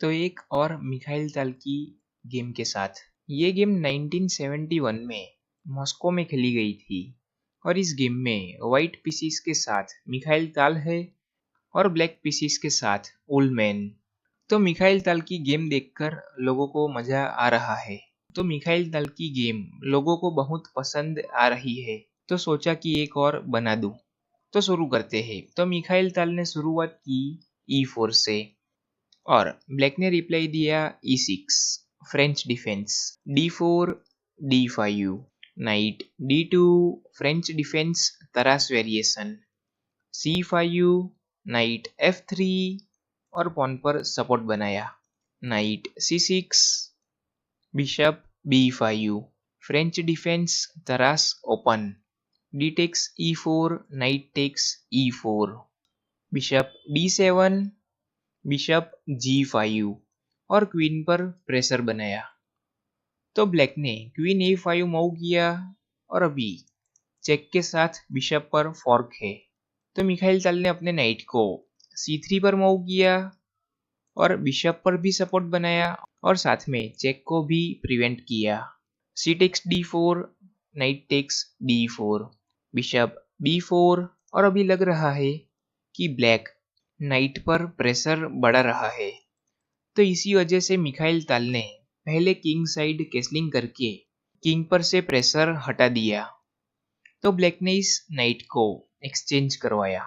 तो एक और मिखाइल ताल की गेम के साथ। ये गेम 1971 में मॉस्को में खेली गई थी और इस गेम में व्हाइट पीसीस के साथ मिखाइल ताल है और ब्लैक पीसीस के साथ ओल्ड। तो मिखाइल ताल की गेम देखकर लोगों को मजा आ रहा है। तो मिखाइल ताल की गेम लोगों को बहुत पसंद आ रही है, तो सोचा कि एक और बना दूं। तो शुरू करते हैं। तो मिखाइल ताल ने शुरुआत की E4 से और ब्लैक ने रिप्लाई दिया E6 French defence, D4 D5 knight, D2 French defence Tarrasch variation, C5 knight F3 और पॉन पर सपोर्ट बनाया, knight C6 bishop B5 French defence Tarrasch open, D takes E4 knight takes E4 bishop D7 bishop G5 और queen पर pressure बनाया। तो black ने queen A5 move किया और अभी चेक के साथ बिशप पर फॉर्क है। तो मिखाइल ताल ने अपने नाइट को C3 पर मूव किया और बिशप पर भी सपोर्ट बनाया और साथ में चेक को भी प्रिवेंट किया। C takes D4 knight takes D4 bishop B4 और अभी लग रहा है कि ब्लैक नाइट पर प्रेशर बढ़ा रहा है। तो इसी वजह से मिखाइल ताल ने पहले किंग साइड कैसलिंग करके किंग पर से प्रेशर हटा दिया। तो ब्लैक ने इस नाइट को एक्सचेंज करवाया।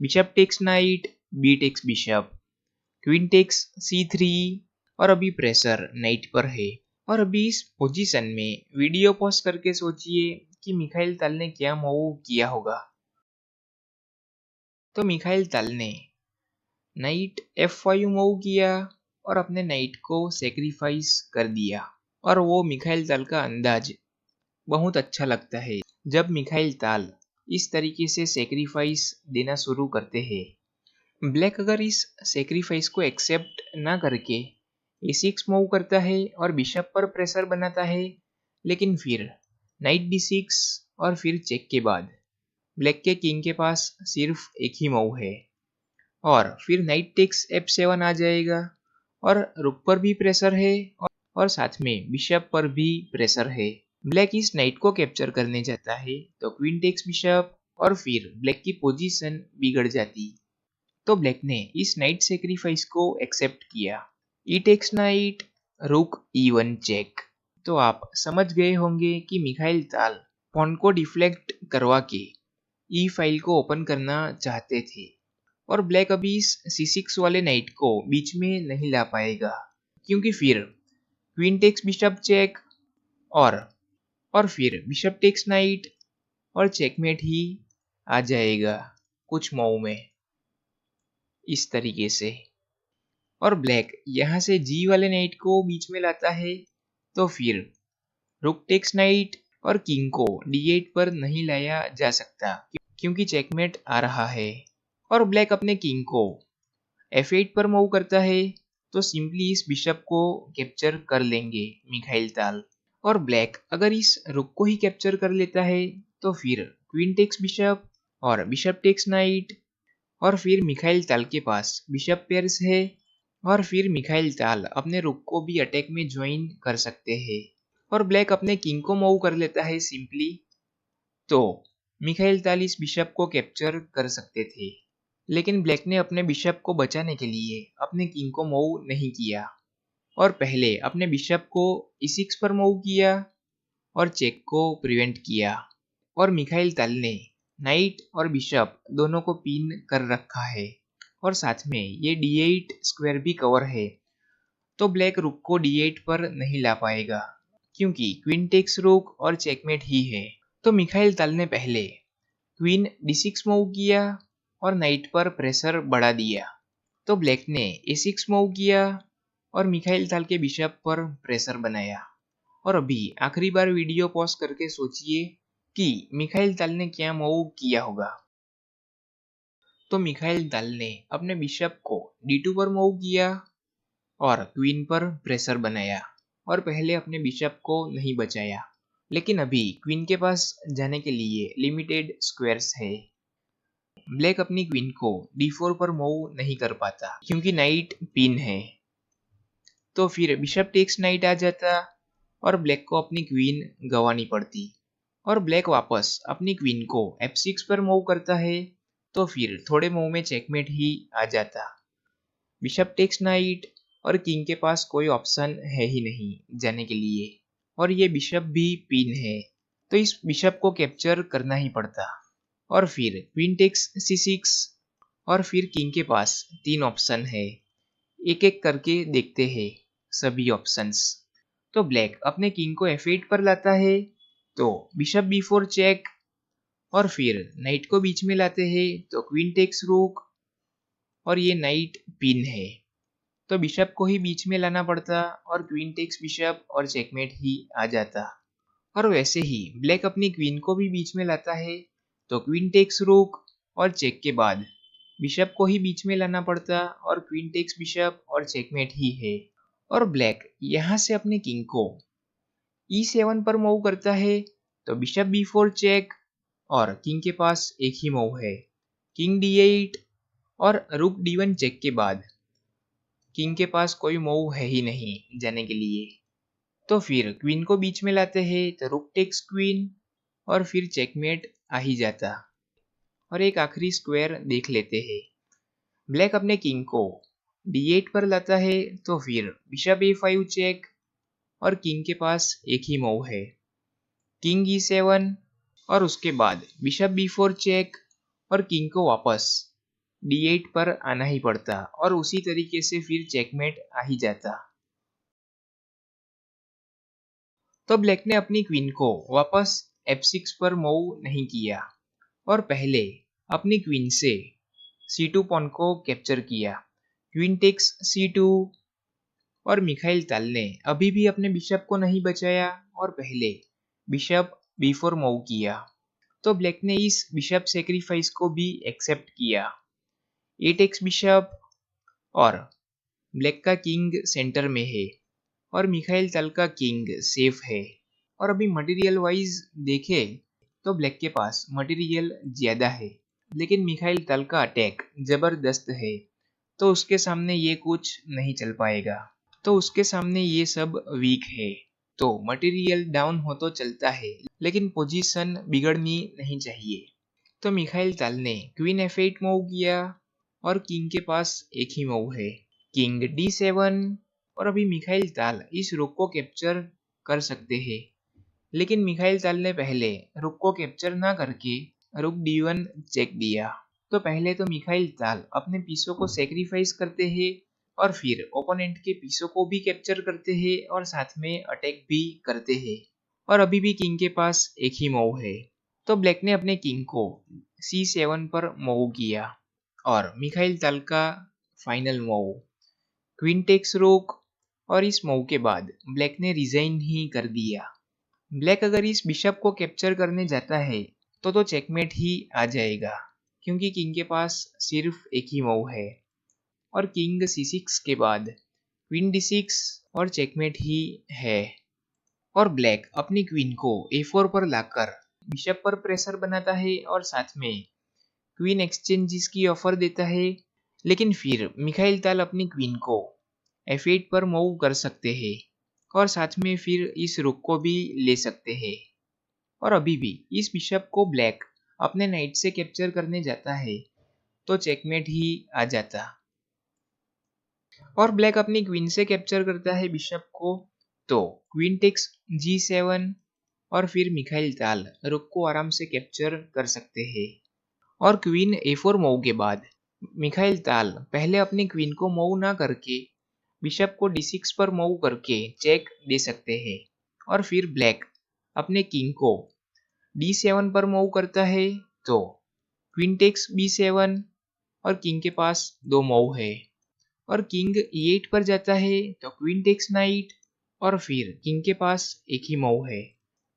Bishop takes knight, B takes bishop, queen takes C3 और अभी प्रेशर नाइट पर है। और अभी इस पोजीशन में वीडियो पॉज करके सोचिए कि मिखाइल ताल ने क्या मूव किया होगा। तो मिखाइल ताल ने नाइट F5 मूव किया और अपने नाइट को सेक्रीफाइस कर दिया। और वो मिखाइल ताल का अंदाज बहुत अच्छा लगता है जब मिखाइल ताल इस तरीके से सेक्रीफाइस देना शुरू करते हैं। ब्लैक अगर इस सेक्रीफाइस को एक्सेप्ट ना करके A6 मूव करता है और बिशप पर प्रेशर बनाता है, लेकिन फिर नाइट D6 और फिर चेक के बाद ब्लैक के किंग के पास सिर्फ एक ही मूव है और फिर नाइट टेक्स F7 आ जाएगा और रुक पर भी प्रेशर है और साथ में बिशप पर भी प्रेशर है। ब्लैक इस नाइट को कैप्चर करने जाता है तो क्वीन टेक्स बिशप और फिर ब्लैक की पोजीशन बिगड़ जाती। तो ब्लैक ने इस नाइट सेक्रीफाइस को एक्सेप्ट किया। ई टेक्स नाइट, रुक E1 चेक। तो आप समझ गए होंगे कि मिखाइल ताल पॉन को डिफ्लेक्ट करवा के ई फाइल को ओपन करना चाहते थे और ब्लैक अभी इस C6 वाले नाइट को बीच में नहीं ला पाएगा, क्योंकि फिर क्वीन टेक्स बिशप चेक और फिर बिशप टेक्स नाइट और चेकमेट ही आ जाएगा कुछ मूव में इस तरीके से। और ब्लैक यहाँ से जी वाले नाइट को बीच में लाता है तो फिर रुक टेक्स नाइट और किंग को D8 पर नहीं लाया जा सकता क्योंकि चेकमेट आ रहा है। और ब्लैक अपने किंग को F8 पर मूव करता है तो सिंपली इस बिशप को कैप्चर कर लेंगे मिखाइल ताल। और ब्लैक अगर इस रुक को ही कैप्चर कर लेता है तो फिर क्वीन टेक्स बिशप और बिशप टेक्स नाइट और फिर मिखाइल ताल के पास बिशप पेयर्स है और फिर मिखाइल ताल अपने रुक को भी अटैक में ज्वाइन कर सकते हैं और ब्लैक अपने किंग को मूव कर लेता है सिंपली। तो मिखाइल ताल इस बिशप को कैप्चर कर सकते थे, लेकिन ब्लैक ने अपने बिशप को बचाने के लिए अपने किंग को मूव नहीं किया और पहले अपने बिशप को E6 पर मूव किया और चेक को प्रिवेंट किया। और मिखाइल ताल ने नाइट और बिशप दोनों को पिन कर रखा है और साथ में ये D8 स्क्वायर भी कवर है। तो ब्लैक रुक को D8 पर नहीं ला पाएगा क्योंकि क्वीन टेक्स रुक और चेकमेट ही है। तो मिखाइल ताल ने पहले क्वीन D6 मूव किया और नाइट पर प्रेशर बढ़ा दिया। तो ब्लैक ने A6 मूव किया और मिखाइल ताल के बिशप पर प्रेशर बनाया। और अभी आखिरी बार वीडियो पॉज करके सोचिए कि मिखाइल ताल ने क्या मूव किया होगा। तो मिखाइल ताल ने अपने बिशप को D2 पर मूव किया और क्वीन पर प्रेशर बनाया और पहले अपने बिशप को नहीं बचाया, लेकिन अभी क्वीन के पास जाने के लिए लिमिटेड स्क्वायर्स है। ब्लैक अपनी क्वीन को D4 पर मूव नहीं कर पाता क्योंकि नाइट पिन है। तो फिर बिशप टेक्स नाइट आ जाता और ब्लैक को अपनी क्वीन गंवानी पड़ती। और ब्लैक वापस अपनी क्वीन को f6 पर मूव करता है, तो फिर थोड़े मूव में चेकमेट ही आ जाता। बिशप टेक्स नाइट और किंग के पास कोई ऑप्शन है ही नहीं जाने के लिए, और ये बिशप भी पिन है, तो इस बिशप को कैप्चर करना ही पड़ता। और फिर क्वीन टेक्स c6, और फिर किंग के पास 3 ऑप्शन है। एक एक करके देखते हैं सभी ऑप्शंस। तो ब्लैक अपने किंग को f8 पर लाता है, तो बिशप b4 चेक, और फिर नाइट को बीच में लाते हैं तो क्वीन टेक्स रूक, और ये नाइट पिन है, तो बिशप को ही बीच में लाना पड़ता और क्वीन टेक्स बिशप और चेकमेट ही आ जाता। और वैसे ही ब्लैक अपनी क्वीन को भी बीच में लाता है, तो क्वीन टेक्स रूक और चेक के बाद बिशप को ही बीच में लाना पड़ता और क्वीन टेक्स बिशप और चेकमेट ही है। और ब्लैक यहाँ से अपने किंग को e7 पर मूव करता है, तो बिशप b4 चेक, और किंग के पास एक ही मूव है किंग d8, और रुक d1 चेक के बाद किंग के पास कोई मूव है ही नहीं जाने के लिए, तो फिर क्वीन को बीच में लाते हैं तो रुक टेक्स क्वीन, और फिर चेकमेट आ ही जाता। और एक आखिरी स्क्वायर देख लेते हैं। ब्लैक अपने किंग को d8 पर लाता है, तो फिर बिशप a5 चेक, और किंग के पास एक ही मूव है किंग e7, और उसके बाद बिशप b4 चेक, और किंग को वापस d8 पर आना ही पड़ता, और उसी तरीके से फिर चेकमेट आ ही जाता। तो ब्लैक ने अपनी क्वीन को वापस f6 पर मूव नहीं किया, और पहले अपनी क्वीन से c2 पॉन को कैप्चर किया, क्वीन टेक्स c2, और मिखाइल ताल ने अभी भी अपने बिशप को नहीं बचाया और पहले बिशप b4 मूव किया। तो ब्लैक ने इस बिशप सेक्रीफाइस को भी एक्सेप्ट किया, ए टेक्स बिशप, और ब्लैक का किंग सेंटर में है और मिखाइल ताल का किंग सेफ है। और अभी मटेरियल वाइज देखे तो ब्लैक के पास मटेरियल ज्यादा है, लेकिन मिखाइल ताल का अटैक जबरदस्त है, तो उसके सामने ये कुछ नहीं चल पाएगा, तो उसके सामने ये सब वीक है। तो मटेरियल डाउन हो तो चलता है, लेकिन पोजीशन बिगड़नी नहीं चाहिए। तो मिखाइल ताल ने क्वीन f8 मूव किया, और किंग के पास एक ही मूव है किंग d7, और अभी मिखाइल ताल इस रुक को कैप्चर कर सकते हैं, लेकिन मिखाइल ताल ने पहले रुक को कैप्चर ना करके रुक d1 चेक दिया। तो पहले तो मिखाइल ताल अपने पीसों को सेक्रीफाइस करते हैं, और फिर ओपोनेंट के पीसों को भी कैप्चर करते हैं और साथ में अटैक भी करते हैं, और अभी भी किंग के पास एक ही मूव है। तो ब्लैक ने अपने किंग को c7 पर मूव किया, और मिखाइल ताल का फाइनल मूव क्वीन टेक्स रूक, और इस मूव के बाद ब्लैक ने रिजाइन ही कर दिया। ब्लैक अगर इस बिशप को कैप्चर करने जाता है तो चेकमेट ही आ जाएगा, क्योंकि किंग के पास सिर्फ एक ही मूव है, और किंग c6 के बाद क्वीन d6 और चेकमेट ही है। और ब्लैक अपनी क्वीन को a4 पर लाकर बिशप पर प्रेशर बनाता है और साथ में क्वीन एक्सचेंजेस की ऑफर देता है, लेकिन फिर मिखाइल ताल अपनी क्वीन को f8 पर मूव कर सकते हैं और साथ में फिर इस रुक को भी ले सकते हैं, और अभी भी इस बिशप को ब्लैक अपने नाइट से कैप्चर करने जाता है तो चेकमेट ही आ जाता। और ब्लैक अपनी क्वीन से कैप्चर करता है बिशप को, तो क्वीन टेक्स g7, और फिर मिखाइल ताल रुक को आराम से कैप्चर कर सकते हैं। और क्वीन a4 मूव के बाद मिखाइल ताल पहले अपनी क्वीन को मूव ना करके बिशप को d6 पर मूव करके चेक दे सकते हैं, और फिर ब्लैक अपने किंग को d7 पर मूव करता है, तो क्वीन टेक्स b7, और किंग के पास दो मूव है, और किंग e8 पर जाता है तो क्वीन टेक्स नाइट, और फिर किंग के पास एक ही मूव है,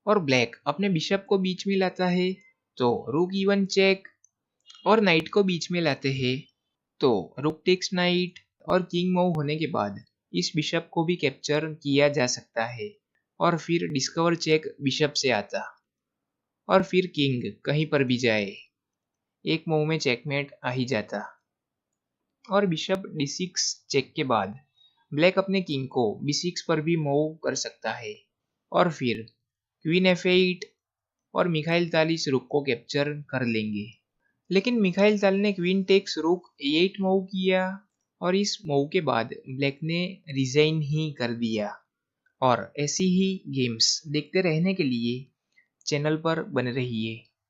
और ब्लैक अपने बिशप को बीच में लाता है तो रुक e1 चेक, और नाइट को बीच में लाते हैं तो रुक टेक्स नाइट, और किंग मूव होने के बाद इस बिशप को भी कैप्चर किया जा सकता है, और फिर डिस्कवर चेक बिशप से आता, और फिर किंग कहीं पर भी जाए एक मूव में चेकमेट आ ही जाता। और बिशप d6 चेक के बाद ब्लैक अपने किंग को b6 पर भी मूव कर सकता है और फिर क्वीन f8 और मिखाइल ताल इस रुक को कैप्चर कर लेंगे। लेकिन मिखाइल ताल ने क्वीन टेक्स रुक a8 मूव किया और इस मूव के बाद ब्लैक ने रिजाइन ही कर दिया। और ऐसी ही गेम्स देखते रहने के लिए चैनल पर बने रहिए।